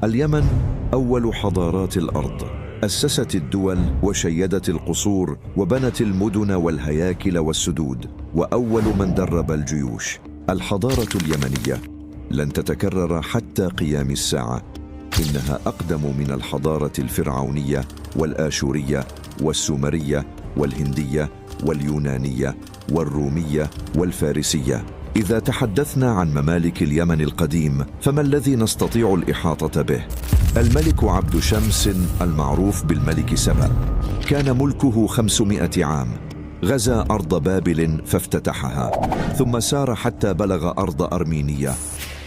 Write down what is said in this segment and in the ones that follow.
اليمن أول حضارات الأرض، أسست الدول وشيدت القصور وبنت المدن والهياكل والسدود، وأول من درب الجيوش. الحضارة اليمنية لن تتكرر حتى قيام الساعة، إنها أقدم من الحضارة الفرعونية والآشورية والسومرية والهندية واليونانية والرومية والفارسية. إذا تحدثنا عن ممالك اليمن القديم فما الذي نستطيع الإحاطة به؟ الملك عبد شمس المعروف بالملك سبأ كان ملكه 500 عام. غزا أرض بابل فافتتحها، ثم سار حتى بلغ أرض أرمينية،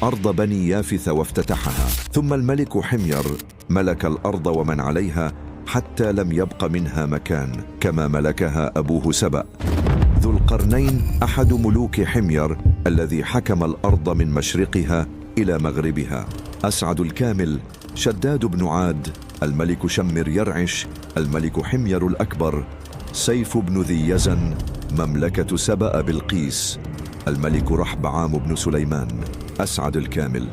أرض بني يافث وافتتحها. ثم الملك حمير ملك الأرض ومن عليها حتى لم يبق منها مكان، كما ملكها أبوه سبأ. ذو القرنين أحد ملوك حمير الذي حكم الأرض من مشرقها إلى مغربها. أسعد الكامل، شداد بن عاد، الملك شمر يرعش، الملك حمير الأكبر، سيف بن ذي يزن، مملكة سبأ بلقيس، الملك رحبعام بن سليمان. أسعد الكامل.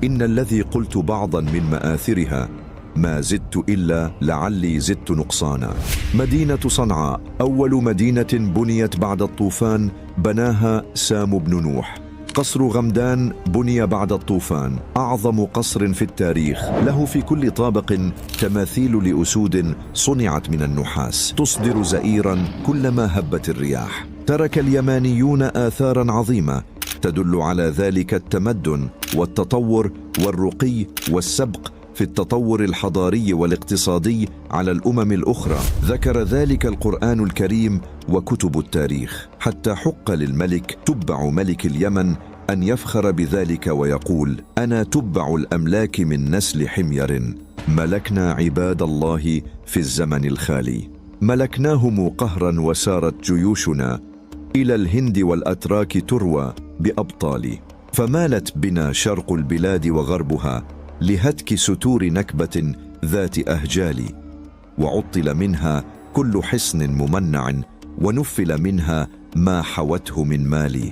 إن الذي قلت بعضا من مآثرها ما زدت إلا لعلي زدت نقصانا. مدينة صنعاء أول مدينة بنيت بعد الطوفان، بناها سام بن نوح. قصر غمدان بني بعد الطوفان، أعظم قصر في التاريخ، له في كل طابق تماثيل لأسود صنعت من النحاس تصدر زئيرا كلما هبت الرياح. ترك اليمانيون آثارا عظيمة تدل على ذلك التمدن والتطور والرقي والسبق في التطور الحضاري والاقتصادي على الأمم الأخرى. ذكر ذلك القرآن الكريم وكتب التاريخ، حتى حق للملك تبع ملك اليمن أن يفخر بذلك ويقول: أنا تبع الأملاك من نسل حمير، ملكنا عباد الله في الزمن الخالي، ملكناهم قهرا وسارت جيوشنا إلى الهند والأتراك تروى بأبطال، فمالت بنا شرق البلاد وغربها لهتك ستور نكبة ذات أهجال، وعطل منها كل حصن ممنع، ونفل منها ما حوته من مال.